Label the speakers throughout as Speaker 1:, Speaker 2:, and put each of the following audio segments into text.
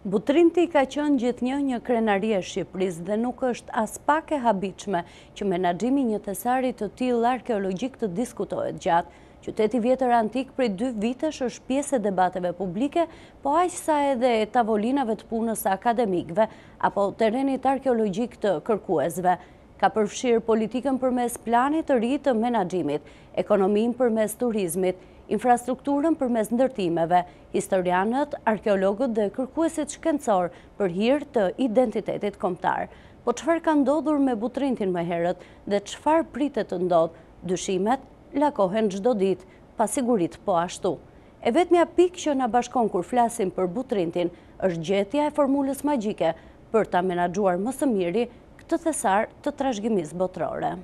Speaker 1: Butrinti ka qenë gjithnjë një krenari e Shqipërisë dhe nuk është as pak e habitshme që menaxhimi një thesari të tillë arkeologjik të diskutohet gjatë. Qyteti vjetër antik prej 2 vitesh është pjesë e debateve publike, po aq sa edhe e tavolinave të punës akademikëve apo terrenit arkeologjik të kërkuesve. Ka përfshirë politikën përmes planit të ri të menaxhimit, ekonominë përmes turizmit, infrastrukturën përmes ndërtimeve, historianët, arkeologët dhe kërkuesit shkencor për hir të identitetit kombëtar. Po çfarë ka ndodhur me Butrintin më herët dhe çfarë pritet të ndodhë? Dyshimet lakohen çdo ditë, pasigurit po ashtu. E vetmja pikë që na bashkon kur flasim për Butrintin është gjetja e formulës magjike për ta menaxhuar më së miri këtë thesar të trashëgimisë botërore.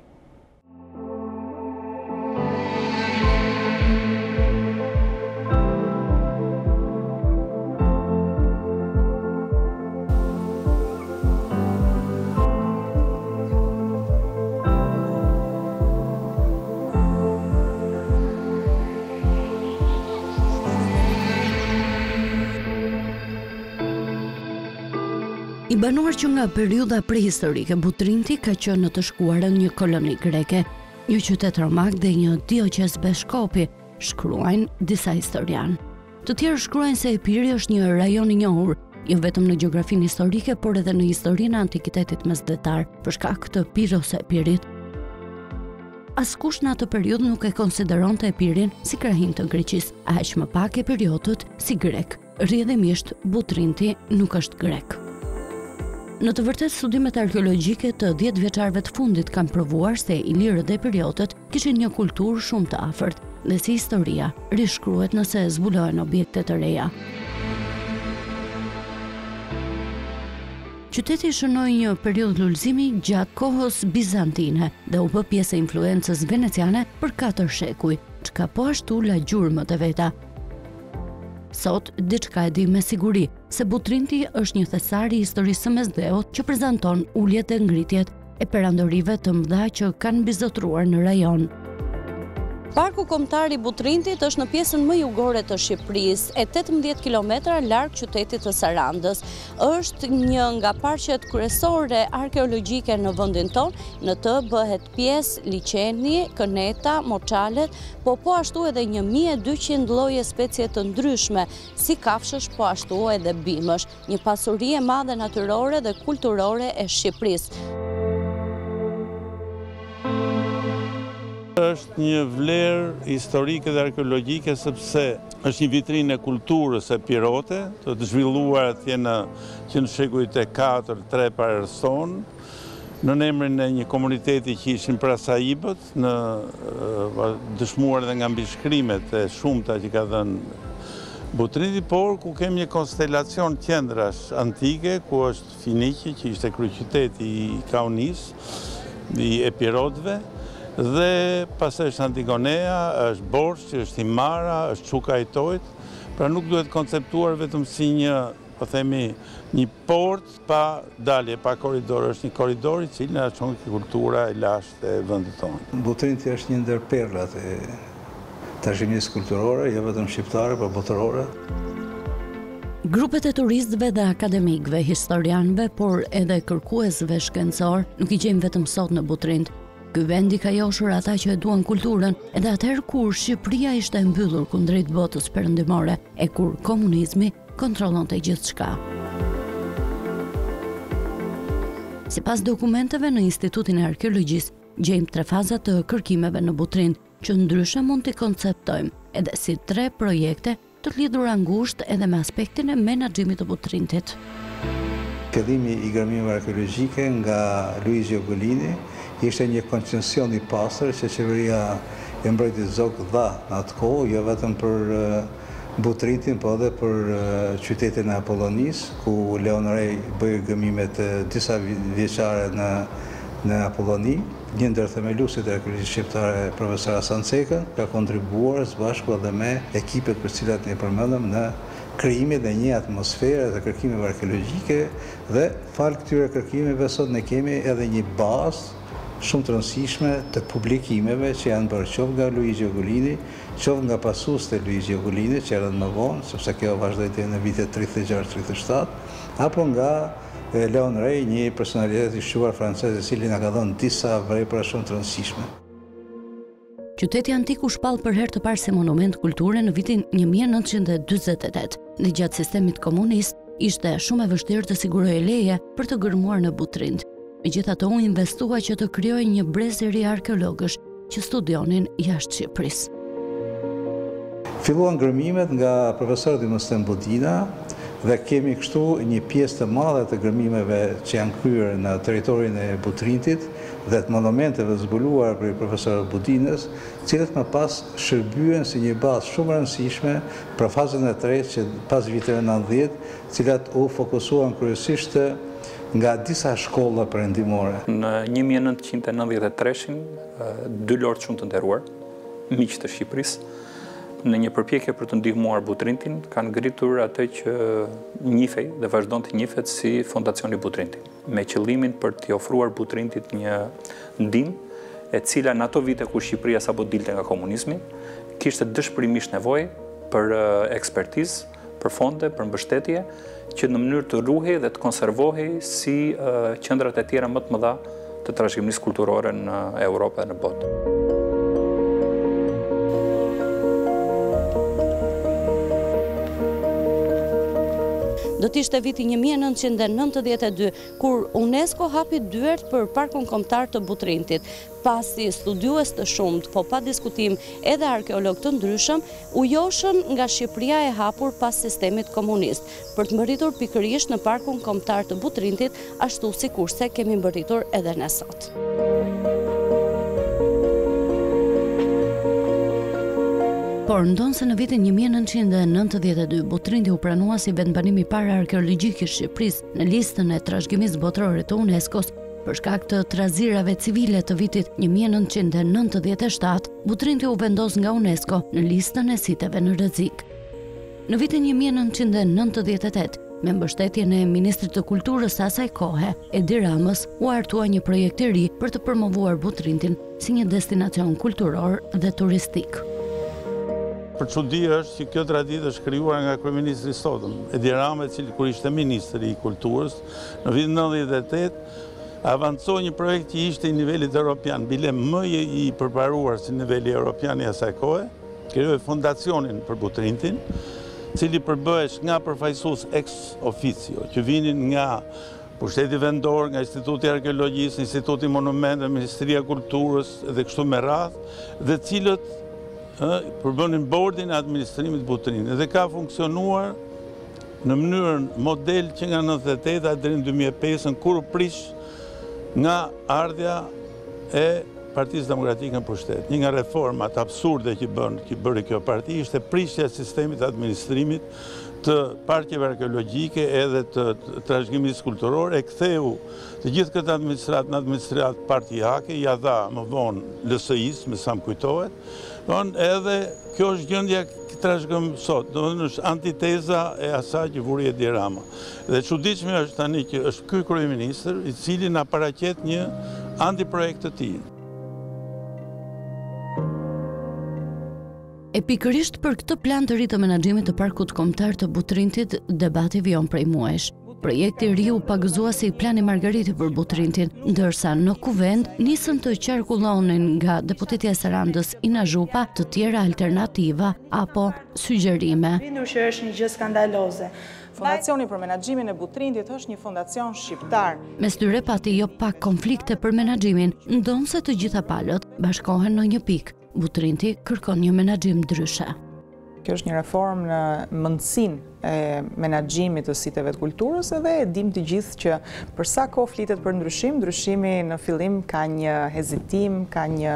Speaker 1: I banuar që nga periudha prehistorike, Butrinti ka qenë në të shkuarën një koloni greke, një qytet romak dhe një Dioqes Beshkopi, shkruajnë disa historianë. Të tjerë shkruajnë se Epiri është një rajon i njohur, jo vetëm në gjeografinë historike, por edhe në historinë e antikitetit mesdhetar, për shkak të Piros së Epirit. Askush në atë periudhë nuk e konsideronte Epirin si krahin të Greqisë, aq më pak epiotët si grek. Rrjedhimisht Butrinti nuk është grek. Në të vërtetë, studimet arkeologjike të 10 vjeçarëve të fundit kanë provuar se ilirët dhe epiotët kishin një kulturë shumë të afërt dhe si historia rishkruhet nëse zbulohen objekte të reja. Qyteti shënoi një periudhë lullëzimi gjatë kohës bizantine dhe u bë pjesë e influencës veneciane për 4 shekuj, çka po ashtu la gjurmët e veta. Sot, diçka e di me siguri, se Butrinti është një thesar i historisë së mesdheut që prezanton uljet e ngritjet e perandorive të mëdha që kanë mbizotruar në rajon. Parku kombëtar i Butrintit është në pjesën më jugore të Shqipërisë, e 18 kilometra larg qytetit të Sarandës. Është një nga parqet kryesore arkeologjike në vendin tonë, në të bëhet pjesë liqeni, këneta, moçalet, po ashtu edhe 1200 lloje specie të ndryshme, si kafshësh, po ashtu edhe bimësh, një pasuri e madhe natyrore dhe kulturore e Shqipërisë.
Speaker 2: Është një vlerë historike dhe arkeologjike sepse është një vitrinë e kulturës epirote, të zhvilluar atje që në shekujt e 4-3 para erë, në emrin e një komuniteti që ishin prasaibët, në dëshmuar dhe nga mbishkrimet e shumta që ka dhënë Butrinti, por ku kemi një konstelacion qendrash antike, ku është Finiki, që ishte kryeqyteti i Kaunis, i epirotëve, dhe pas është Antigonea, është Borç, është Himara, është Çuka i Tojt, pra nuk duhet konceptuar vetëm si një, po themi, një port pa dalje, pa korridor, është një korridor i cili na çon kultura e lashtë e vendit tonë.
Speaker 3: Butrinti është një ndër perlat e trashëgimisë kulturore, jo vetëm shqiptare, por botërore.
Speaker 1: Grupet e turistëve dhe akademikëve, historianëve, por edhe kërkuesve shkencor nuk i gjejmë vetëm sot në Butrint. Ky vend i ka joshur ata që e duan kulturën, edhe atëherë kur Shqipëria ishte e mbyllur kundrejt botës perëndimore e kur komunizmi kontrollonte gjithçka. Sipas dokumenteve në Institutin e Arkeologjisë, gjejmë 3 faza të kërkimeve në Butrind, që ndryshe mund t'i konceptojmë edhe si 3 projekte të lidhura ngushtë edhe me aspektin e menaxhimit të Butrintit.
Speaker 3: Qëllimi i gërmimeve arkeologjike nga Luigi Ogolini ishte një koncesion i pastër që qeveria e mbretit Zog dha në atë kohë, jo vetëm për Butrintin, po edhe për qytetin e Apollonisë, ku Leon Rey bëi gëmimet disa vjeçare në Apolloni, një ndër themeluesit e arkeologjisë shqiptare, profesor Hasan Cekën, ka kontribuar së bashku edhe me ekipet për cilat ne përmendëm në krijimin e një atmosfere të kërkimeve arkeologjike dhe fal këtyre kërkimeve sot ne kemi edhe një bazë shumë të rëndësishme të publikimeve që janë bërë qoftë nga Luigi Ogulini, qoftë nga pasuesit e Luigi Ogulini që erdhën më vonë, sepse kjo vazhdoi deri në vitet 36-37, apo nga Leon Rey, një personalitet i shquar francez i cili na ka dhënë disa vepra shumë të rëndësishme.
Speaker 1: Qyteti antik u shpall për herë të parë si monument kulture në vitin 1948. Dhe gjatë sistemit komunist ishte shumë e vështirë të sigurojë leje për të gërmuar në Butrind. Megjithatë u investua që të krijojë një brez i ri arkeologësh që studionin jashtë Shqipërisë.
Speaker 3: Filluan gërmimet nga profesor Dimosthenë Budina dhe kemi kështu një pjesë të madhe të gërmimeve që janë kryer në territorin e Butrindit dhe të monumenteve zbuluar për profesor Budinës, cilët më pas shërbyen si një bazë shumë e rëndësishme për fazën e tretë që pas viteve 90, cilat u fokusuan kryesisht nga disa shkolla perëndimore.
Speaker 4: Në 1993, dy lord shumë të nderuar, miq të Shqipërisë, në një përpjekje për të ndihmuar Butrindin, kanë ngritur atë që njihej dhe vazhdon të njihet si Fondacioni Butrindi, me qëllimin për t'i ofruar Butrindit një ndihmë e cila në ato vite ku Shqipëria sapo dilte nga komunizmi, kishte dëshpërimisht nevojë për ekspertizë, për fonde, për mbështetje, që në mënyrë të ruhej dhe të konservohej si qendrat e tjera më të mëdha të trashëgimisë kulturore në Europë dhe në botë.
Speaker 1: Do t'ishte viti 1992, kur UNESCO hapi dyert për Parkun Kombëtar të Butrindit. Pasi studiues të shumt, po pa diskutim edhe arkeolog të ndryshëm, u joshën nga Shqipëria e hapur pas sistemit komunist, për të mbërritur pikërisht në Parkun Kombëtar të Butrindit, ashtu sikurse kemi mbërritur edhe ne sot. Por ndonë se në vitin 1992 Butrindi u pranua si vendbanimi i parë arkeologjik i Shqipërisë në listën e trashëgimisë botërore të UNESCO-s, për shkak të trazirave civile të vitit 1997, Butrindi u vendos nga UNESCO në listën e siteve në rrezik. Në vitin 1998, me mbështetjen e Ministrit të Kulturës së asaj kohe, Edi Ramës, u hartua një projekt i ri për të promovuar Butrindin si një destinacion kulturor dhe turistik.
Speaker 2: Për çudi është që kjo traditë është krijuar nga kryeministri sotëm, Edi Rama, i cili kur ishte ministri i kulturës, në vitin 98 avancoi një projekt që ishte i nivelit evropian, bile më i përparuar si niveli evropian i asaj kohe, krijoi fondacionin për Butrindin, cili përbëhesh nga përfaqësues ex officio, që vinin nga Pushteti Vendor, nga Instituti i Arkeologjisë, Instituti i Monumenteve, Ministria e Kulturës dhe kështu me radhë, dhe cilët përbënin bordin e administrimit Butrindit dhe ka funksionuar në mënyrën model që nga 98 deri në 2005, kur u prish nga ardhja e Partisë Demokratike në pushtet. Një nga reformat absurde që bëri kjo parti ishte prishja e sistemit administrimit të parqeve arkeologjike edhe të trashëgimisë kulturore, e ktheu të gjithë këtë administrat në administrat partijake, ja dha më vonë LSI-s, me sa më kujtohet. Edhe kjo është gjendja që trashëgojmë sot, domethënë është antiteza e asaj që vuri Edi Rama. Dhe çuditshme është tani që është ky kryeministër i cili na paraqet një antiprojekt të tij.
Speaker 1: E pikërisht për këtë plan të ri të menaxhimit të Parkut Kombëtar të Butrindit, debati vijon prej muajsh. Projekti i ri u pagëzua si plani Margariti për Butrindin, ndërsa në kuvend nisën të qarkullonin nga deputetja e Sarandës Ina Zhupa të tjera alternativa apo sugjerime.
Speaker 5: Bindur që është një gjë skandaloze.
Speaker 6: Fondacioni për menaxhimin e Butrindit është një fondacion shqiptar.
Speaker 1: Mes tyre pati jo pak konflikte për menaxhimin, ndonse të gjitha palët bashkohen në një pikë. Butrindi kërkon një menaxhim ndryshe.
Speaker 6: Kjo është një reformë në mundësinë e menaxhimit të siteve të kulturës edhe e dim të gjithë që për sa kohë flitet për ndryshim, ndryshimi në fillim ka një hezitim, ka një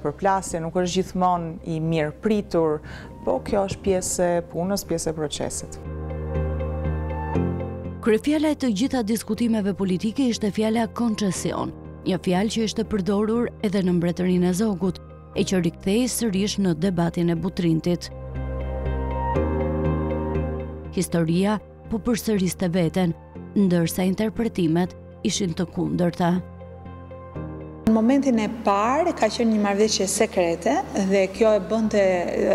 Speaker 6: përplasje, nuk është gjithmonë i mirë pritur, po kjo është pjesë e punës, pjesë e procesit.
Speaker 1: Kryefjala e të gjitha diskutimeve politike ishte fjala koncesion. një fjalë që ishte përdorur edhe në Mbretërinë e Zogut, e që rikthehej sërish në debatin e Butrintit. Historia po përsëriste veten, ndërsa interpretimet ishin të kundërta.
Speaker 5: Në momentin e parë ka qenë një marrëveshje sekrete dhe kjo e bënte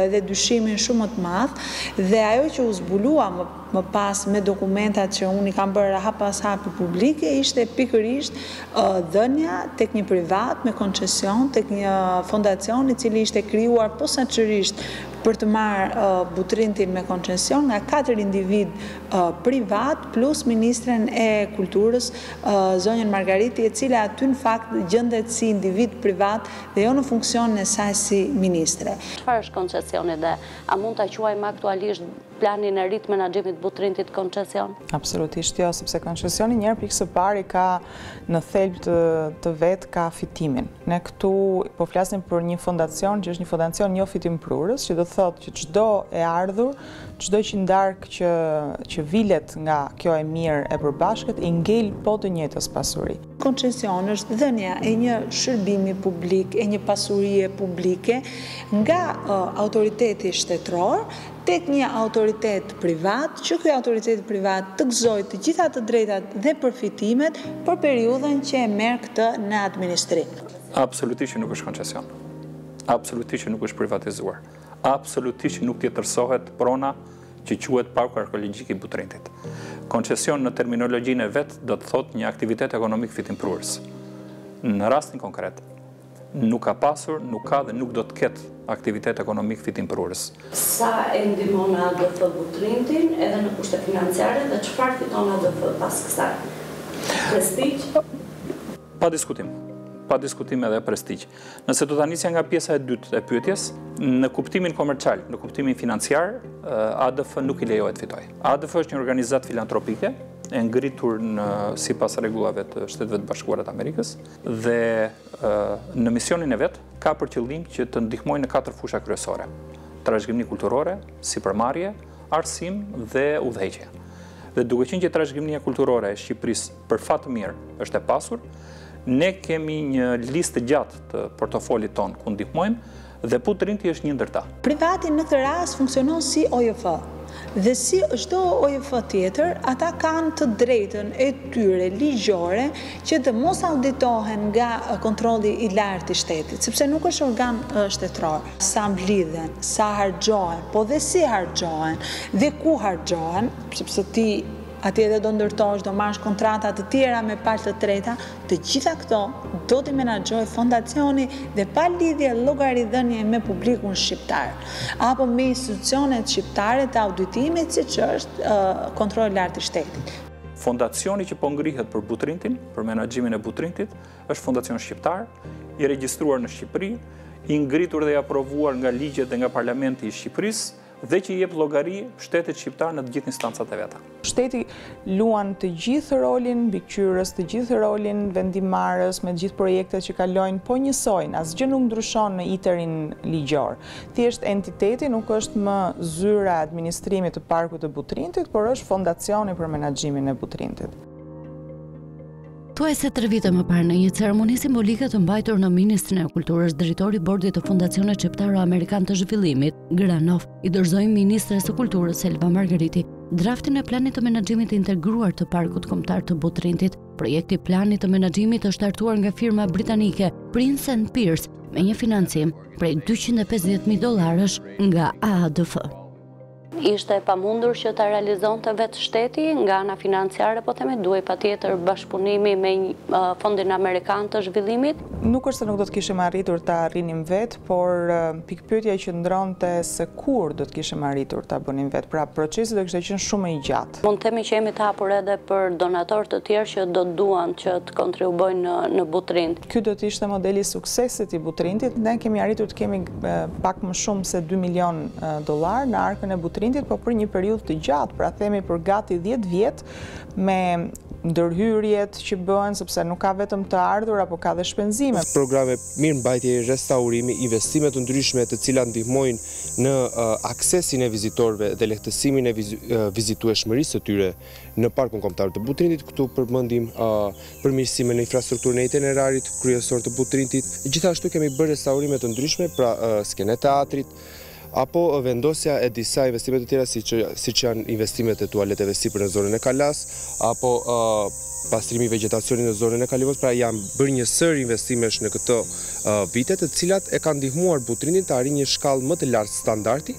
Speaker 5: edhe dyshimin shumë më të madh dhe ajo që u zbulua më pas me dokumentat që unë i kam bërë hap pas hapi publike ishte pikërisht dhënia tek një privat me koncesion tek një fondacion i cili ishte krijuar posaçërisht për të marrë Butrintin me koncesion nga 4 individ privat plus ministren e kulturës zonjën Margariti, e cila aty në fakt gjendet si individ privat dhe jo në funksionin e saj si ministre.
Speaker 1: Çfarë është koncesioni dhe a mund ta quajmë aktualisht planin e ri të menaxhimit Butrintit koncesion?
Speaker 6: Absolutisht jo, sepse koncesioni njëherë pikë së pari ka në thelb të vet ka fitimin. Ne këtu po flasim për një fondacion që është një fondacion jo fitimprurës, që do thotë që çdo e ardhur, çdo qindark që vilet nga kjo e mirë e përbashkët i ngel po të njëjtës pasuri.
Speaker 5: Koncesion është dhënia e një shërbimi publik, e një pasurie publike nga autoriteti shtetëror tek një autoritet privat, që ky autoritet privat të gëzojë të gjitha të drejtat dhe përfitimet për periudhën që e merr këtë në administrim.
Speaker 4: Absolutisht që nuk është koncesion. Absolutisht që nuk është privatizuar. Absolutisht që nuk tjetërsohet prona që quhet Parku Arkeologjik i Butrintit. Koncesion në terminologjinë e vet do të thotë një aktivitet ekonomik fitimprurës. Në rastin konkret, nuk ka pasur, nuk ka dhe nuk do të ketë aktivitet ekonomik fitimprurës.
Speaker 1: Sa e ndihmon ADF Butrintin edhe në kushte financiare dhe çfarë fiton ADF pas kësaj? Prestigj?
Speaker 4: Pa diskutim edhe prestigj. Nëse do ta nisja nga pjesa e dytë e pyetjes, në kuptimin komercial, në kuptimin financiar, ADF nuk i lejohet fitojë. ADF është një organizatë filantropike, e ngritur sipas rregullave të Shteteve të Bashkuara të Amerikës dhe në misionin e vet ka për qëllim që të ndihmojë në 4 fusha kryesore: trashëgimni kulturore, sipërmarrje, arsim dhe udhëheqje. Dhe duke qenë që trashëgimnia kulturore e Shqipërisë për fat të mirë është e pasur, ne kemi një listë gjatë të portofolit ton ku ndihmojmë dhe Butrinti është një ndër ta.
Speaker 5: Privati në këtë rast funksionon si OJF. Dhe si çdo OJF tjetër, ata kanë të drejtën e tyre ligjore që të mos auditohen nga kontrolli i lartë i shtetit, sepse nuk është organ shtetëror. Sa mblidhen, sa harxhohen, po dhe si harxhohen dhe ku harxhohen, sepse ti atje edhe do ndërtosh, do marrësh kontrata të tjera me palë të treta, të gjitha këto do t'i menaxhojë fondacioni dhe pa lidhje llogaridhënie me publikun shqiptar, apo me institucionet shqiptare të auditimit, siç është kontrolli i lartë i shtetit.
Speaker 4: Fondacioni që po ngrihet për Butrintin, për menaxhimin e Butrintit, është fondacion shqiptar, i regjistruar në Shqipëri, i ngritur dhe i aprovuar nga ligjet dhe nga Parlamenti i Shqipërisë, dhe që i jep llogari shtetit shqiptar në të gjithë instancat e veta.
Speaker 6: Shteti luan të gjithë rolin mbikëqyrës, të gjithë rolin vendimarrës me të gjithë projektet që kalojnë, po njësojnë, asgjë nuk ndryshon në iterin ligjor. Thjesht entiteti nuk është më zyra e administrimit të Parkut të Butrintit, por është fondacioni për menaxhimin e Butrintit.
Speaker 1: Thuaj se 3 vite më parë në një ceremoni simbolike të mbajtur në Ministrinë e Kulturës, drejtori i Bordit të Fondacionit Shqiptaro-Amerikan të Zhvillimit, Granov, i dorëzoi Ministres së Kulturës Elva Margariti draftin e planit të menaxhimit integruar të Parkut Kombëtar të Butrintit. Projekti i planit të menaxhimit është hartuar nga firma britanike Prince & Pierce me një financim prej $250.000 nga AADF. Ishte e pamundur që ta realizonte vetë shteti nga ana financiare, po themi duhej patjetër bashkëpunimi me Fondin Amerikan të Zhvillimit?
Speaker 6: Nuk është se nuk do të kishim arritur ta arrinim vetë, por pikpyetja që ndronte se kur do të kishim arritur ta bënim vetë. Pra procesi do kishte qenë shumë i gjatë.
Speaker 1: Mund të themi që jemi të hapur edhe për donatorë të tjerë që do duan që të kontribuojnë në Butrind.
Speaker 6: Ky do të ishte modeli i suksesit i Butrintit. Ne kemi arritur të kemi pak më shumë se $2 milion në arkën e Butrintit, po për një periudhë të gjatë, pra themi për gati 10 vjet, me ndërhyrjet që bëhen, sepse nuk ka vetëm të ardhur, apo ka dhe shpenzime.
Speaker 7: Programe mirëmbajtje, restaurimi, investime të ndryshme të cilat ndihmojnë në aksesin e vizitorëve dhe lehtësimin e vizitueshmërisë së tyre në Parkun Kombëtar të Butrindit. Këtu përmendim përmirësime në infrastrukturën e itinerarit kryesor të Butrindit. Gjithashtu kemi bërë restaurime të ndryshme, pra skenë teatrit, apo vendosja e disa investimet të tjera siç janë investimet e tualeteve sipër në zonën e Kalas, apo pastrimi i vegjetacionit në zonën e Kalivos. Pra janë bërë një sër investimesh në këto vite, të cilat e kanë ndihmuar Butrindin të arrijë një shkallë më të lartë standardi.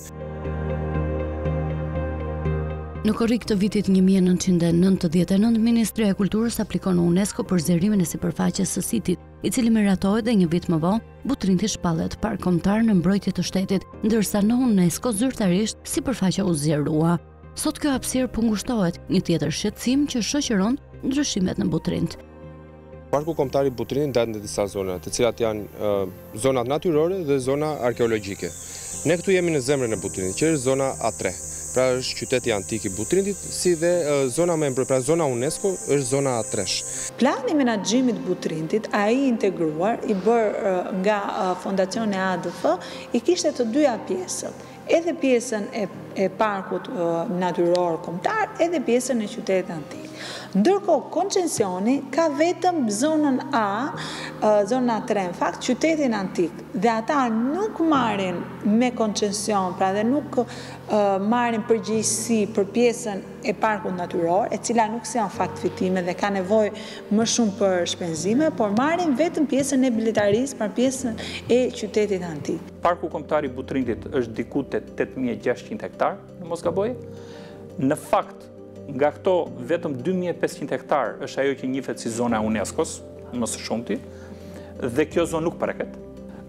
Speaker 1: Në korrik të vitit 1999, Ministria e Kulturës aplikon në UNESCO për zërimin e sipërfaqes së sitit, i cili miratohet dhe një vit më vonë, Butrindi shpallet park kombëtar në mbrojtje të shtetit, ndërsa në UNESCO zyrtarisht sipërfaqja u zgjerua. Sot kjo hapësirë po ngushtohet, një tjetër shqetësim që shoqëron ndryshimet në Butrind.
Speaker 7: Parku Kombëtar i Butrindit ndahet në disa zona, të cilat janë zonat natyrore dhe zona arkeologjike. Ne këtu jemi në zemrën e Butrindit, që është zona A3. Pra është qyteti antik i Butrindit, si dhe zona membre, pra zona UNESCO është zona A3.
Speaker 5: Plani menaxhimit Butrindit, ai integruar, i bërë nga Fondacioni ADF, i kishte të dyja pjesët. Edhe pjesën e parkut natyror kombëtar, edhe pjesën e qytetit antik. Ndërkohë, koncensioni ka vetëm zonën A, zona 3, në fakt, qytetin antik, dhe ata nuk marrin me koncesion, pra dhe nuk marrin përgjegjësi për pjesën e parkut natyror, e cila nuk janë fakt fitime dhe ka nevojë më shumë për shpenzime, por marrin vetëm pjesën e biletarisë, për pjesën e qytetit antik.
Speaker 4: Parku Kombëtar i Butrindit është diku te 8600 hektar, në mos gaboj. Në fakt, nga këto vetëm 2500 hektar është ajo që njihet si zona UNESCO-s, më së shumti, dhe kjo zonë nuk preket.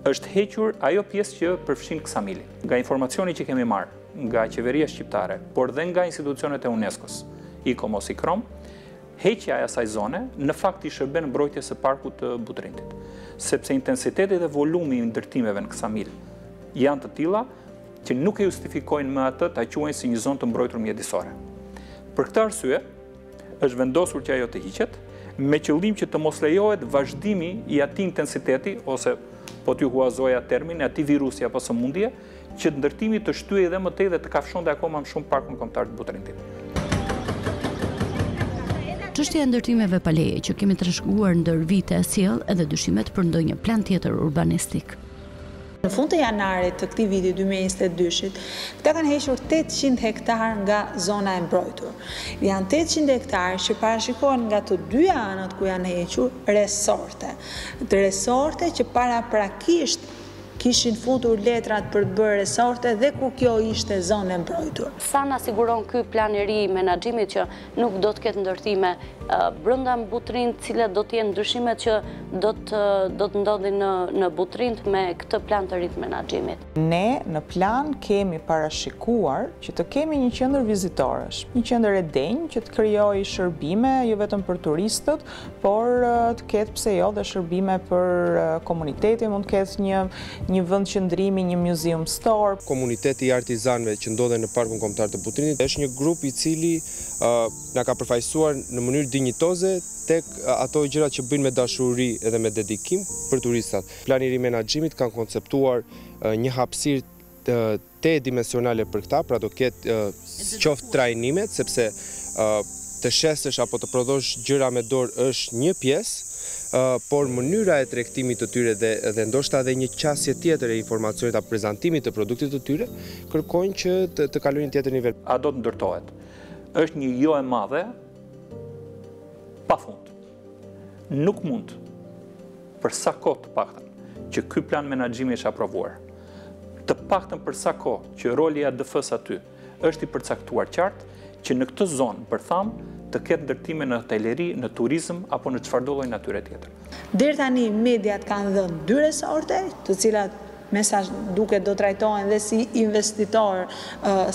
Speaker 4: Është hequr ajo pjesë që përfshin Ksamili. Nga informacioni që kemi marrë nga qeveria shqiptare, por dhe nga institucionet e UNESCO-s, ICOMOS, ICROM, heqja e asaj zone në fakt i shërben mbrojtjes së parkut të Butrindit, sepse intensiteti dhe volumi i ndërtimeve në Ksamil janë të tilla që nuk e justifikojnë më atë ta quajnë si një zonë të mbrojtur mjedisore. Për këtë arsye, është vendosur që ajo të hiqet, me qëllim që të mos lejohet vazhdimi i atij intensiteti, ose po t'ju huazoja termin, atij virusi apo sëmundje, që ndërtimi të shtyej edhe më tej dhe të kafshonte akoma më shumë Parkun Kombëtar të Butrindit.
Speaker 1: Çështja e ndërtimeve pa leje që kemi trashëguar ndër vite sjell edhe dyshimet për ndonjë plan tjetër urbanistik.
Speaker 5: Në fund të janarit të këtij viti 2022-shit, këta kanë hequr 800 hektar nga zona e mbrojtur. Janë 800 hektar që parashikohen nga të dyja anët ku janë hequr resorte. Resorte që paraprakisht kishin futur letrat për të bërë resorte dhe ku kjo ishte zonë e mbrojtur.
Speaker 1: Sa na siguron ky plan i ri i menaxhimit që nuk do të ketë ndërtime brenda Butrind, cilat do të jenë ndryshimet që do të ndodhin në Butrind me këtë plan të ri të menaxhimit?
Speaker 6: Ne në plan kemi parashikuar që të kemi një qendër vizitorësh, një qendër e denjë që të krijojë shërbime jo vetëm për turistët, por të ketë pse jo dhe shërbime për komunitetin, mund të ketë një vend qëndrimi, një museum store.
Speaker 7: Komuniteti i artizanëve që ndodhen në Parkun Kombëtar të Butrindit është një grup i cili na ka përfaqësuar në mënyrë dinjitoze tek ato gjërat që bëjnë me dashuri edhe me dedikim për turistat. Plani i ri menaxhimit kanë konceptuar një hapësirë dimensionale për këta, pra do ketë qoftë trajnimet, sepse të shesësh apo të prodhosh gjëra me dorë është një pjesë, por mënyra e tregtimit të tyre dhe ndoshta edhe një qasje tjetër e informacionit apo prezantimit të produktit të tyre kërkojnë që të kalojnë në tjetër nivel.
Speaker 4: A do të ndërtohet? Është një jo e madhe pafund. Nuk mund për sa kohë të paktën që ky plan menaxhimi është aprovuar. Të paktën për sa kohë që roli i ADF-s aty është i përcaktuar qartë që në këtë zonë përtham të ketë ndërtime në hoteleri, në turizëm apo në çfarëdo lloj natyre tjetër.
Speaker 5: Deri tani mediat kanë dhënë 2 resorte, të cilat me sa duket do trajtohen dhe si investitor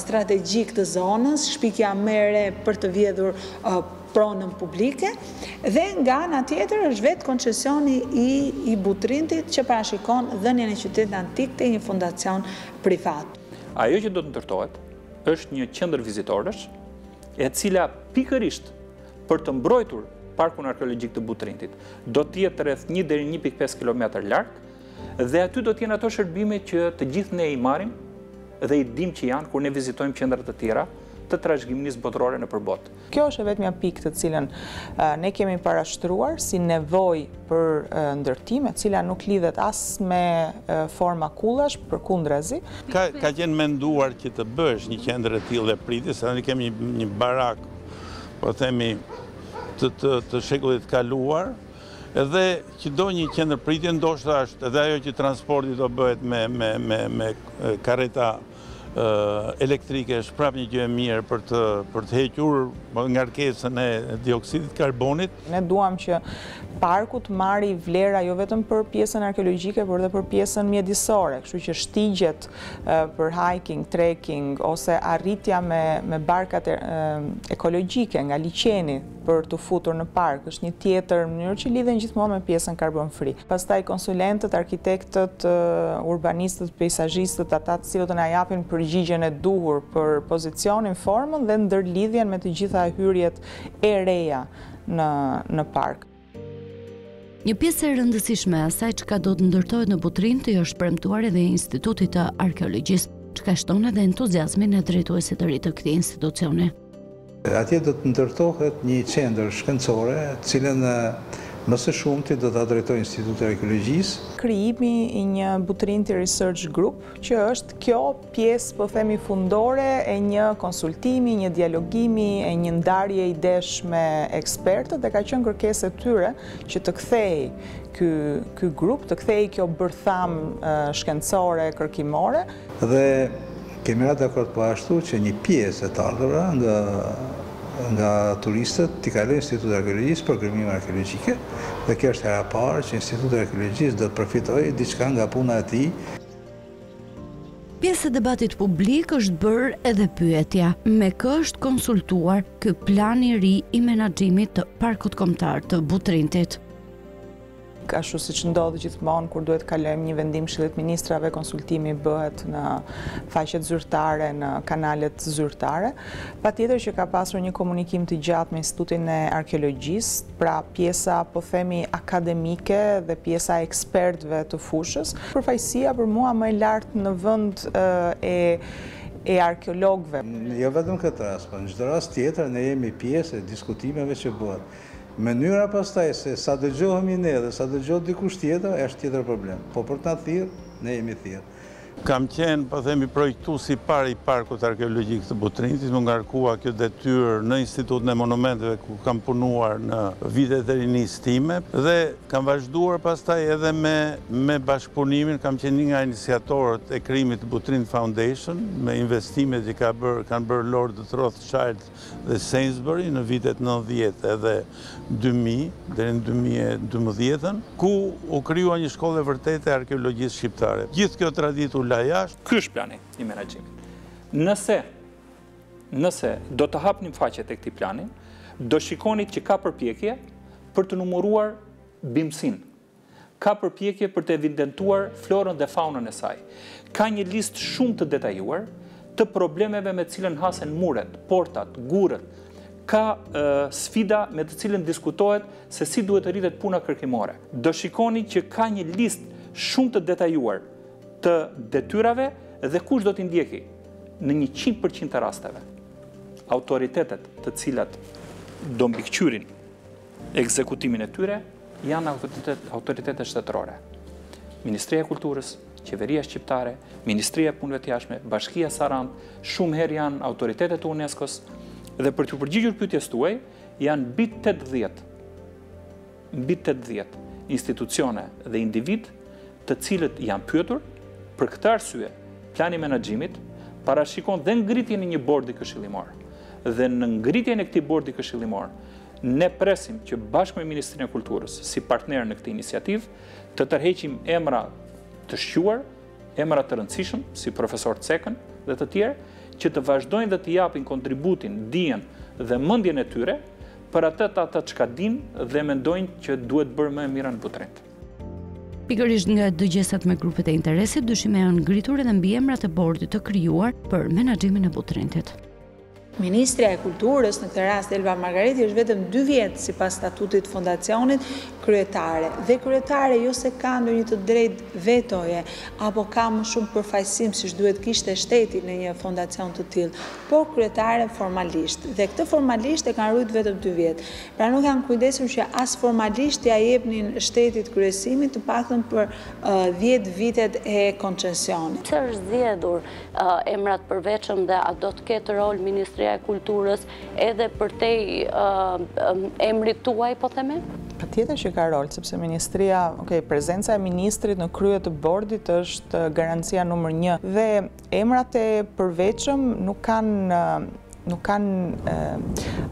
Speaker 5: strategjik të zonës, shpikja më e re për të vjedhur pronën publike, dhe nga ana tjetër është vetë koncesioni i Butrindit që parashikon dhënien e qytetit antik te një fondacion privat.
Speaker 4: Ajo që do të ndërtohet është një qendër vizitorësh, e cila pikërisht për të mbrojtur parkun arkeologjik të Butrintit do të jetë rreth 1 deri 1.5 kilometër larg dhe aty do të jenë ato shërbime që të gjithë ne i marrim dhe i dim që janë kur ne vizitojmë qendra të tjera të trashëgimisë botërore në përbot.
Speaker 6: Kjo është vetëm një pikë të cilën ne kemi parashtruar si nevojë për ndërtim, e cila nuk lidhet as me forma kullash, përkundrazi.
Speaker 2: Ka qenë menduar që të bësh një qendër e tillë e pritjes, se ne kemi një barak, po themi, të shekullit kaluar, edhe që do një qendër pritje, ndoshta është edhe ajo që transporti do bëhet me karreta elektrike, është prapë një gjë e mirë për të hequr ngarkesën e dioksidit karbonit.
Speaker 6: Ne duam që parku të marrë vlera jo vetëm për pjesën arkeologjike, por edhe për pjesën mjedisore, kështu që shtigjet për hiking, trekking ose arritja me barkat ekologjike nga liqeni për të futur në park është një tjetër mënyrë që lidhen gjithmonë me pjesën carbon free. Pastaj konsulentët, arkitektët, urbanistët, peizazhistët, ata të cilët na japin përgjigjen e duhur për pozicionin, formën dhe ndërlidhjen me të gjitha hyrjet e reja në park.
Speaker 1: Një pjesë e rëndësishme e asaj çka do të ndërtohet në Butrint është premtuar edhe Institutit të Arkeologjisë, çka shton edhe entuziazmin e drejtuesit të ri të këtij institucioni.
Speaker 3: Atje do të ndërtohet një qendër shkencore, cilën më së shumti do ta drejtojë Instituti i Arkeologjisë.
Speaker 6: Krijimi i një Butrinti Research Group, që është kjo pjesë, po themi, fundore e një konsultimi, një dialogimi, e një ndarje idesh me ekspertët, dhe ka qenë kërkesë e tyre që të kthej ky grup, të kthej kjo bërtham shkencore kërkimore.
Speaker 3: Dhe kemi rënë dakord po ashtu që një pjesë e të ardhurë nga turistët t'i kalojnë Institutit të Arkeologjisë për gërmime arkeologjike, dhe kjo është hera parë që Instituti i Arkeologjisë do të përfitojë diçka nga puna e tij.
Speaker 1: Pjesë e debatit publik është bërë edhe pyetja, me kë është konsultuar ky plan i ri i menaxhimit të parkut kombëtar të Butrintit.
Speaker 6: Ashtu siç ndodh gjithmonë kur duhet kalojmë një vendim Këshillit të Ministrave, konsultimi bëhet në faqet zyrtare, në kanalet zyrtare. Patjetër që ka pasur një komunikim të gjatë me Institutin e Arkeologjisë, pra pjesa, po themi, akademike dhe pjesa e ekspertëve të fushës. Përfaqësia për mua më e lartë në vend e arkeologëve.
Speaker 3: Jo vetëm këtë rast, por në çdo rast tjetër ne jemi pjesë e diskutimeve që bëhen. Mënyra pastaj se sa dëgjohemi ne dhe sa dëgjohet dikush tjetër është tjetër problem. Po për ta thirrë, ne jemi thirrë.
Speaker 2: Kam qenë, po themi, projektues i parë i parkut arkeologjik të Butrintit, më ngarkua kjo detyrë në Institutin e Monumenteve ku kam punuar në vitet e rinisë time dhe kam vazhduar pastaj edhe me bashkëpunimin, kam qenë një nga iniciatorët e krijimit të Butrint Foundation me investimet që kanë bërë Lord Rothschild dhe Sainsbury në vitet 90 edhe 2000 deri në 2012, ku u krijua një shkollë e vërtetë e arkeologjisë shqiptare. Gjithë kjo traditë la jashtë.
Speaker 4: Ky është plani i menaxhimit. Nëse do të hapnim faqet e këtij plani, do shikoni që ka përpjekje për të numëruar bimësinë. Ka përpjekje për të evidentuar florën dhe faunën e saj. Ka një listë shumë të detajuar të problemeve me të cilën hasen muret, portat, gurët. Ka sfida me të cilën diskutohet se si duhet të rritet puna kërkimore. Do shikoni që ka një listë shumë të detajuar të detyrave dhe kush do t'i ndjeki në 100% të rasteve. Autoritetet të cilat do mbikëqyrin ekzekutimin e tyre janë autoritetet shtetërore. Ministria e Kulturës, Qeveria Shqiptare, Ministria e Punëve të Jashtme, Bashkia Sarand, shumë herë janë autoritetet të UNESCO-s dhe për të përgjigjur pyetjes tuaj janë mbi 80 institucione dhe individ të cilët janë pyetur. Për këtë arsye, plani menaxhimit parashikon dhe ngritjen e një bordi këshillimor. Dhe në ngritjen e këtij bordi këshillimor, ne presim që bashkë me Ministrinë e Kulturës, si partner në këtë iniciativë, të tërheqim emra të shquar, emra të rëndësishëm, si profesor Cekën dhe të tjerë, që të vazhdojnë dhe të japin kontributin, dijen dhe mendjen e tyre për atë çka dinë dhe mendojnë që duhet bërë më e mira në Butrint.
Speaker 1: Pikërisht nga dëgjesat me grupet e interesit, dyshime janë ngritur edhe mbi emrat e bordit të krijuar për menaxhimin e Butrintit.
Speaker 5: Ministrja e Kulturës, në këtë rast Elba Margareti, është vetëm 2 vjetë sipas statutit fondacionit kryetare. Dhe kryetare jo se ka ndonjë të drejtë vetoje, apo ka më shumë përfaqësim siç duhet kishte shteti në një fondacion të tillë, por kryetare formalisht. Dhe këtë formalisht e kanë ruajtur vetëm 2 vjet. Pra nuk kanë kujdesur që as formalisht ja jepnin shtetit kryesimin të paktën për 10 vitet e koncesionit.
Speaker 1: Çfarë është zgjedhur emrat përveçëm dhe a do të ketë rol Ministria e Kulturës edhe përtej emrit tuaj, po theme?
Speaker 6: Patjetër që ka rol, sepse ministria, prezenca e ministrit në krye të bordit është garancia numër 1 dhe emrat e përveçëm nuk kanë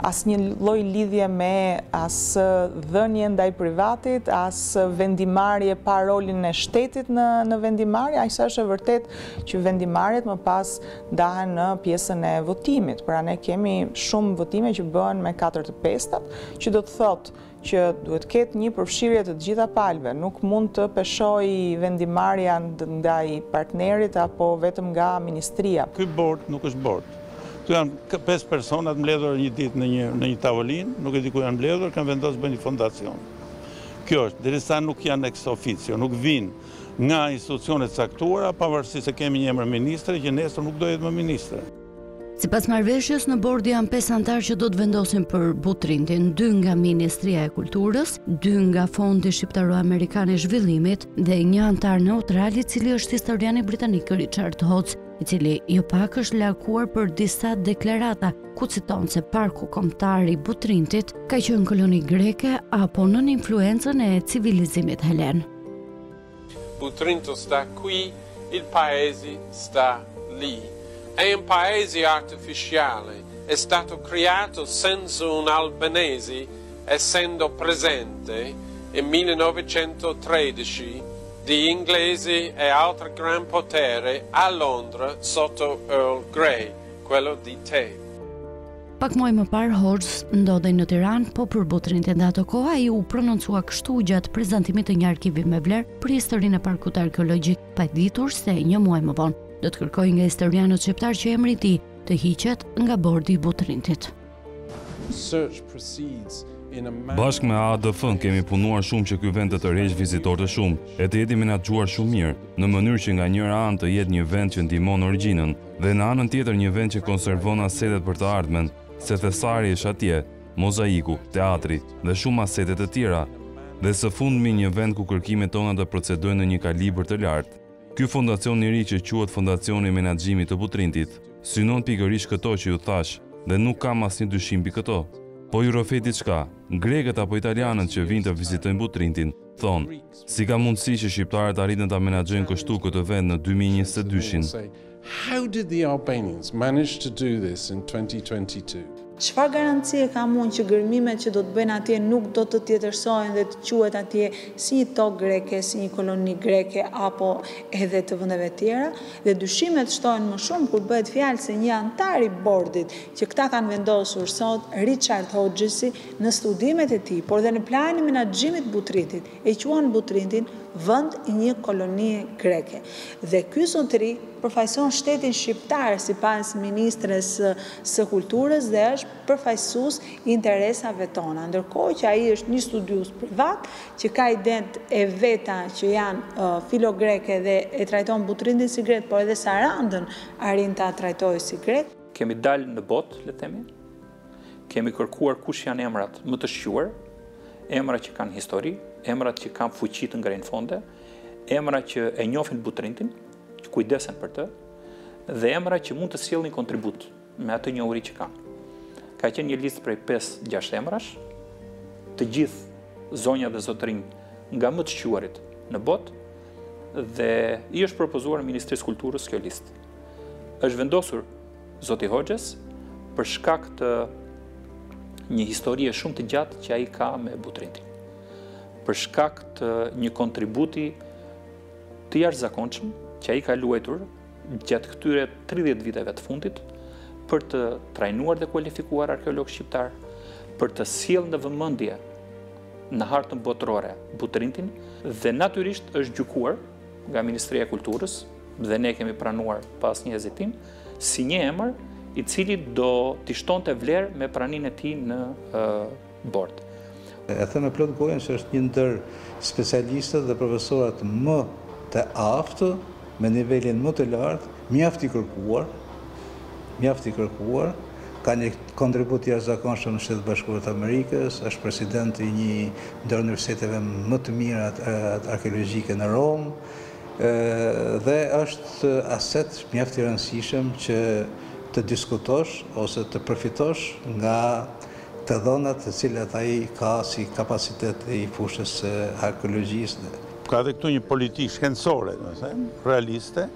Speaker 6: as një lloj lidhje me as dhënje ndaj privatit, as vendimarrje pa rolin e shtetit në vendimarrje, aq sa është e vërtet që vendimarrjet më pas ndahen në pjesën e votimit. Pra ne kemi shumë votime që bëhen me 4/5, që do të thotë që duhet ketë një përfshirje të gjitha palëve, nuk mund të peshojë vendimarrja ndaj partnerit apo vetëm nga ministria.
Speaker 2: Ky bord nuk është bord. Këtu janë 5 personat mbledhur një ditë në një tavolinë, nuk e di ku janë mbledhur, kanë vendosur bëjnë një fondacion. Kjo është, derisa nuk janë ex officio, nuk vinë nga institucionet caktuara, pavarësisht se kemi një emër ministre që nesër nuk do jetë më ministre.
Speaker 1: Sipas marrëveshjes, në bord janë 5 anëtarë që do të vendosin për Butrindin, 2 nga Ministria e Kulturës, 2 nga Fondi Shqiptaro-Amerikan i Zhvillimit dhe një anëtar neutral i cili është historiani britanik Richard Hodge, i cili jo pak është larguar për disa deklarata ku citon se parku kombëtar i Butrindit ka qenë koloni greke apo nën influencën e civilizimit helen.
Speaker 8: Butrinto sta qui, il paese sta lì. È un paese artificiale, è stato creato senza un albanese, essendo presente nel 1913 di inglesi e altro gran potere a Londra sotto Earl Grey, quello di te.
Speaker 1: Pak muaj më parë, Hodge ndodhej në Tiranë, po për Butrindin dhe ato kohë ai u prononcua kështu gjatë prezantimit të një arkivi me vlerë për historinë e parkut arkeologjik, pa ditur se një muaj më vonë do të kërkojë nga historianët shqiptar që emri i tij të hiqet nga bordi i Butrindit.
Speaker 9: Bashkë me ADF-n kemi punuar shumë që ky vend të tërheqë vizitorë të shumë, e të jetë menaxhuar shumë mirë, në mënyrë që nga njëra anë të jetë një vend që ndihmon origjinën, dhe në anën tjetër një vend që konservon asetet për të ardhmen, se thesari është atje, mozaiku, teatri dhe shumë asetet të tjera, dhe së fundmi një vend ku kërkimet tona të procedojnë në një kalibër të lartë. Ky fondacion i ri që quhet Fondacioni i Menaxhimit të Butrindit, synon pikërisht këto që ju thash, dhe nuk kam asnjë dyshim mbi këto. Po ju rrofet diçka, grekët apo italianët që vinë të vizitojnë Butrindin, thonë, si ka mundësi që shqiptarët arritën ta menaxhojnë kështu këtë vend në 2022-shin.
Speaker 8: How did the Albanians manage to do this in 2022?
Speaker 5: Çfarë garancie ka mund që gërmimet që do të bëjnë atje nuk do të tjetërsohen dhe të quhet atje si një tokë greke, si një koloni greke apo edhe të vendeve tjera, dhe dyshimet shtohen më shumë kur bëhet fjalë se një antar i bordit që këta kanë vendosur sot, Richard Hodgesi, në studimet e tij, por dhe në planin e menaxhimit Butrindit, e quan Butrindin vend i një kolonie greke. Dhe ky zotëri përfaqëson shtetin shqiptar sipas ministres së kulturës dhe është përfaqësues i interesave tona, ndërkohë që ai është një studius privat që ka ident e veta që janë filogreke dhe e trajton Butrindin si grek, por edhe Sarandën arrin ta trajtojë si grek.
Speaker 4: Kemi dalë në botë, le të themi. Kemi kërkuar kush janë emrat më të shquar, emrat që kanë histori, emrat që kanë fuqi të ngrenë fonde, emrat që e njohin Butrindin, që kujdesen për të, dhe emrat që mund të sjellin kontribut me atë njohuri që kanë. Ka qenë një listë prej 5-6 emrash, të gjithë zonja dhe zotërinj nga më të shquarit në botë, dhe i është propozuar Ministrisë Kulturës kjo listë. Është vendosur zoti Hodges për shkak të një historie shumë të gjatë që ai ka me Butrindin, për shkak të një kontributi të jashtëzakonshëm që ai ka luajtur gjatë këtyre 30 viteve të fundit për të trajnuar dhe kualifikuar arkeolog shqiptar, për të sjellë në vëmendje në hartën botërore Butrindin, dhe natyrisht është gjykuar nga Ministria e Kulturës, dhe ne kemi pranuar pas një hezitim, si një emër i cili do t'i shtonte vlerë me praninë e tij në bord.
Speaker 3: E them me plot gojën se është një ndër specialistët dhe profesorat më të aftë, me nivelin më të lartë, mjaft i kërkuar, ka një kontribut jashtëzakonshëm në Shtetet Bashkuara të Amerikës, është president i një ndër universiteteve më të mira arkeologjike në Rom, dhe është aset mjaft i rëndësishëm që të diskutosh ose të përfitosh nga të dhënat të cilat ai ka si kapacitet i fushës arkeologjisë.
Speaker 2: Ka dhe këtu një politikë shkencore, realiste,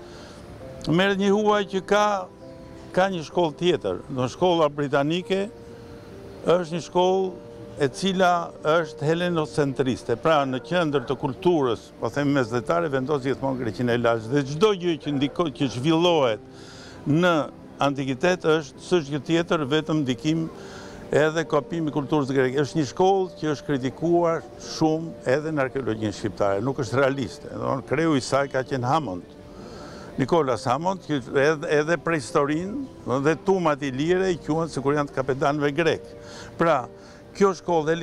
Speaker 2: merret një huaj që ka një shkollë tjetër. Në shkolla britanike është një shkollë e cila është helenocentriste. Pra në qendër të kulturës, po them mesdhetare, vendos gjithmonë Greqinë e Lashtë. Dhe çdo gjë që zhvillohet në antikitet s'është gjë tjetër vetëm ndikim edhe kopimi kulturës greke. Është një shkollë që është kritikuar shumë edhe në arkeologjinë shqiptare, nuk është realiste. Kreu i saj ka qenë Hammond. Nicholas Hammond, edhe prehistorinë dhe tumat i lire i quhen sikur janë të kapetanëve grek. Pra, kjo shkollë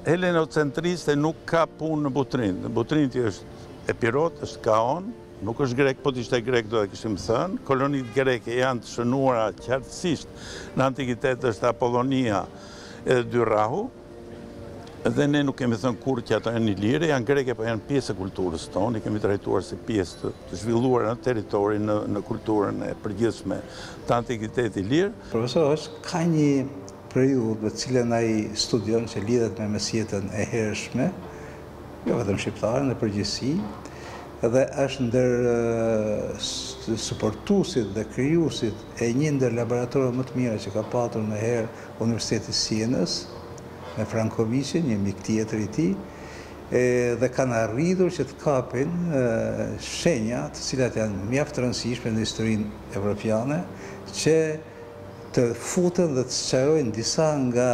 Speaker 2: helenocentriste nuk ka punë në Butrind. Butrinti është Epirot, është Kaon, nuk është grek, po të ishte grek do e kishim thënë. Kolonitë greke janë të shënuara qartësisht në antikitet është Apollonia edhe Dyrahu, dhe ne nuk kemi thënë kur që ato janë ilire, janë greke, po janë pjesë e kulturës tonë, i kemi trajtuar si pjesë të zhvilluar në territori, në kulturën e përgjithshme të antikitetit ilirë.
Speaker 3: Profesor, ka një periudhë të cilën ai studion që lidhet me mesjetën e hershme, jo vetëm shqiptare, në përgjithësi, dhe është ndër suportuesit dhe krijuesit e një ndër laboratorëve më të mira që ka patur në herë Universiteti Sienës, me Frankovicin, një mik tjetër i tij, dhe kanë arritur që të kapin shenja të cilat janë mjaft rëndësishme në historinë evropiane, që të futen dhe të sqarojnë disa nga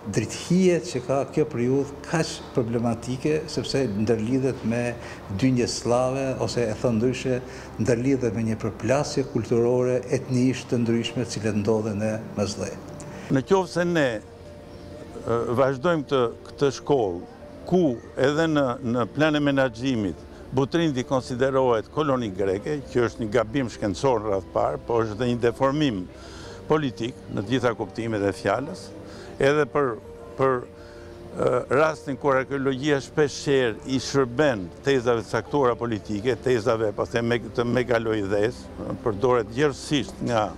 Speaker 3: drithijet që ka kjo periudhë kaq problematike, sepse ndërlidhet me dynje slave, ose e thënë ndryshe, ndërlidhet me një përplasje kulturore etnisht të ndryshme të cilat ndodhen në mesdhe.
Speaker 2: Në qoftë se ne vazhdojmë këtë shkollë, ku edhe në plan e menaxhimit Butrindi konsiderohet koloni greke, që është një gabim shkencor rreth parë, po është dhe një deformim politik në të gjitha kuptimet e fjalës, edhe për rastin kur arkeologjia shpeshherë i shërben tezave të caktuara politike, tezave po them të megaloides, përdoret gjithësisht nga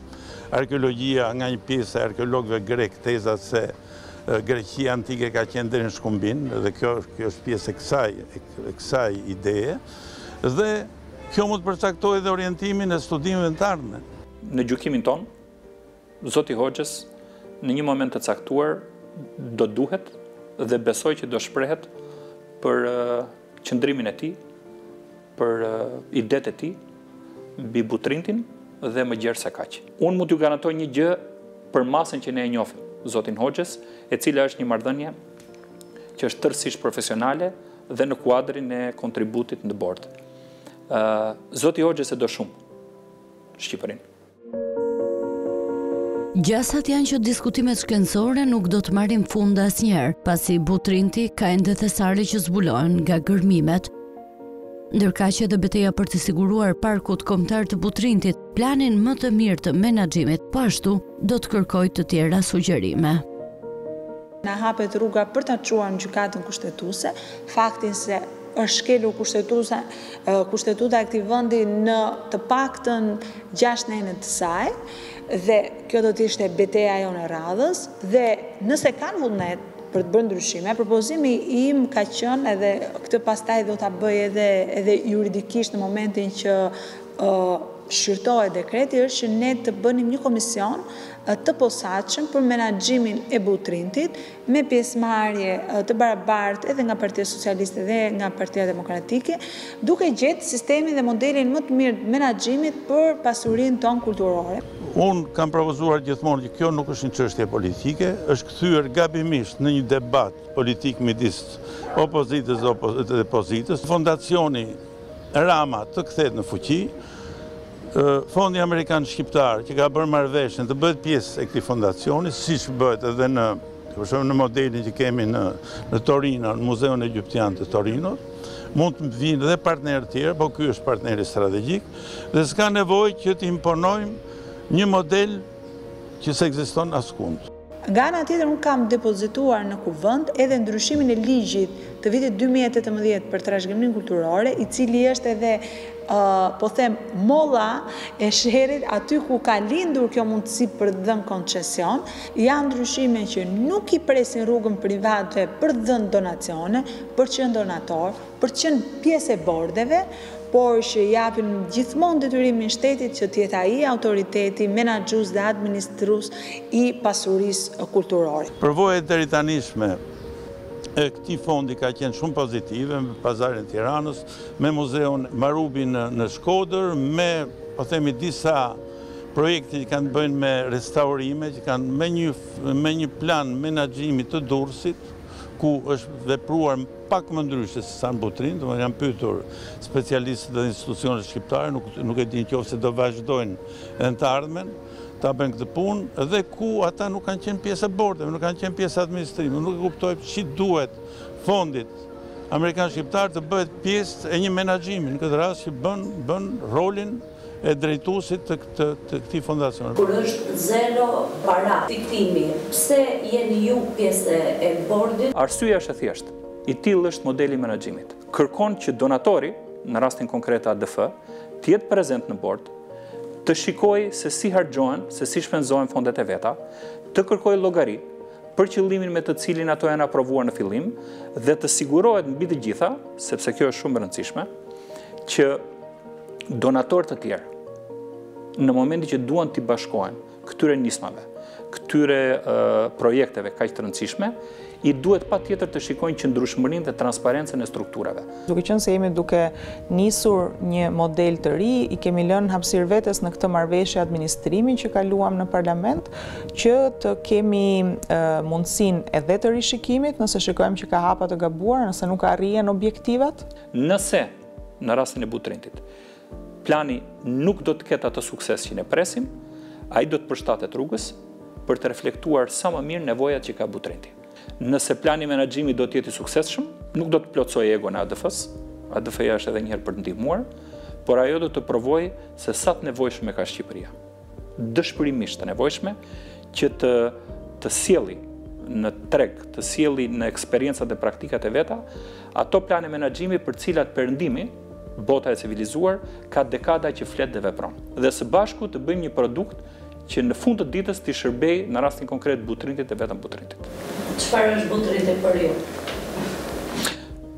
Speaker 2: arkeologjia, nga një pjesë e arkeologëve grek, teza se Greqia antike ka qenë deri në shkumbin, dhe kjo është pjesë e kësaj ideje, dhe kjo mund të përcaktojë edhe orientimin e studimeve të ardhme.
Speaker 4: Në gjykimin tonë, Zoti Hoxhës në një moment të caktuar do duhet dhe besoj që do shprehet për qëndrimin e tij, për idetë e tij mbi Butrindin dhe më gjerë se kaq. Unë mund t'ju garantoj një gjë për masën që ne e njohim, Zotin Hoxhës, e cila është një marrëdhënie që është tërësisht profesionale dhe në kuadrin e kontributit në bord. Zoti Hoxhës e do shumë Shqipërinë.
Speaker 1: Gjasat janë që diskutimet shkencore nuk do të marrin fund asnjëherë, pasi Butrinti ka ende thesare që zbulohen nga gërmimet. Ndërka që edhe betejë për të siguruar parkut kombëtar të Butrintit, planin më të mirë të menaxhimit, po ashtu do të kërkojë të tjera sugjerime.
Speaker 5: Na hapet rruga për ta çuar në gjykatën kushtetuese faktin se është shkelur kushtetuta e këtij vendi në të paktën 6 nene të saj, dhe kjo do të ishte betejë jonë e radhës, dhe nëse kanë vullnet për të bërë ndryshime, propozimi im ka qenë, edhe këtë pastaj do ta bëj edhe juridikisht në momentin që shqyrtohet dekreti, është që ne të bënim një komision të posaçëm për menaxhimin e Butrindit me pjesëmarrje të barabartë edhe nga Partia Socialiste dhe nga Partia Demokratike, duke gjetë sistemin dhe modelin më të mirë të menaxhimit për pasurinë tonë kulturore.
Speaker 2: Unë kam propozuar gjithmonë që kjo nuk është një çështje politike, është kthyer gabimisht në një debat politik midis opozitës dhe pozitës. Fondacioni Rama të kthehet në fuqi, Fondi Amerikan Shqiptar që ka bërë marrëveshjen të bëhet pjesë e këtij fondacioni, siç bëhet edhe në modelin që kemi në Torino, në Muzeun Egjiptian të Torinot, mund të vinë dhe partnerë tjerë, po ky është partneri strategjik, dhe s'ka nevojë që të imponojmë një model që s'ekziston askund.
Speaker 5: Nga ana tjetër, unë kam depozituar në kuvend edhe ndryshimin e ligjit të vitit 2018 për trashëgiminë kulturore, i cili është edhe po them molla e sherit aty ku ka lindur kjo mundësi për dhënë koncesion, janë ndryshime që nuk i presin rrugën privatëve për dhënë donacione, për qenë donator, për qenë pjesë e bordeve, por që japin gjithmonë detyrimin shtetit që t'jetë ai autoriteti, menaxhues dhe administrues i pasurisë kulturore.
Speaker 2: Përvoja e deritanishme e këtij fondi ka qenë shumë pozitive me pazarin e Tiranës, me muzeun Marubi në Shkodër, me, po themi, disa projekte që kanë bëjnë me restaurime, që kanë me një plan menaxhimi të Durrësit, ku është vepruar pak më ndryshe se sa në Butrin, do të janë pyetur specialistët dhe institucionet shqiptare, nuk e din nëse do vazhdojnë edhe në të ardhmen ta bëjnë këtë punë, dhe ku ata nuk kanë qenë pjesë e bordeve, nuk kanë qenë pjesë e administrimit, nuk e kuptoj që duhet fondit Amerikan Shqiptar të bëhet pjesë e një menaxhimi, në këtë rast që bën rolin e drejtuesit të këtij fondacioni.
Speaker 1: Kur është zero para fiktimi, pse jeni ju pjesë e bordit?
Speaker 4: Arsyeja është e thjeshtë. I tillë është modeli i menaxhimit. Kërkon që donatori, në rastin konkret ADF, të jetë prezent në bord, të shikojë se si harxhohen, se si shpenzohen fondet e veta, të kërkojë llogari për qëllimin me të cilin ato janë aprovuar në fillim dhe të sigurohet mbi të gjitha, sepse kjo është shumë e rëndësishme, që donatorë të tjerë, në momenti që duan t'i bashkohen këtyre nismave, këtyre projekteve kaq të rëndësishme, i duhet patjetër të shikojnë qëndrueshmërinë dhe transparencën e strukturave.
Speaker 6: Duke qenë se jemi duke nisur një model të ri, i kemi lënë hapësirë vetes në këtë marrëveshje administrimi që kaluam në parlament, që të kemi mundësinë edhe të rishikimit, nëse shikojmë që ka hapa të gabuar, nëse nuk arrihen objektivat.
Speaker 4: Nëse në rastin e Butrintit plani nuk do të ketë atë sukses që ne presim, ai do të përshtatet rrugës për të reflektuar sa më mirë nevojat që ka Butrinti. Nëse plani menaxhimi do të jetë i suksesshëm, nuk do të plotësojë egon e ADF-s. ADF-ja është edhe një herë për të ndihmuar, por ajo do të provojë se sa të nevojshme ka Shqipëria. Dëshpërimisht të nevojshme që të sjelli në treg, të sjelli në eksperiencat dhe praktikat e veta, ato plane menaxhimi për cilat perëndimi bota e civilizuar ka dekada që flet dhe vepron. Dhe së bashku të bëjmë një produkt që në fund të ditës t'i shërbej në rastin konkret Butrintit e vetëm Butrintit.
Speaker 1: Çfarë është Butrinti për ju?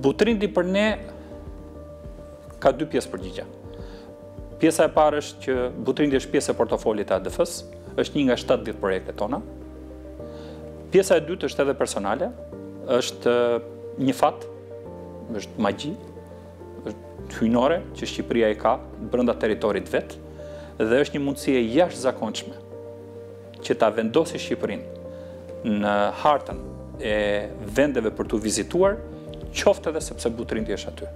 Speaker 4: Butrinti për ne ka dy pjesë përgjigje. Pjesa e parë është që Butrinti është pjesë e portofolit të ADF-s, është një nga 70 projektet tona. Pjesa e dytë është edhe personale, është një fat, është magji, hyjnore që Shqipëria e ka brenda territorit vet, dhe është një mundësi e jashtëzakonshme që ta vendosë Shqipërinë në hartën e vendeve për t'u vizituar, qoftë edhe sepse Butrinti është aty.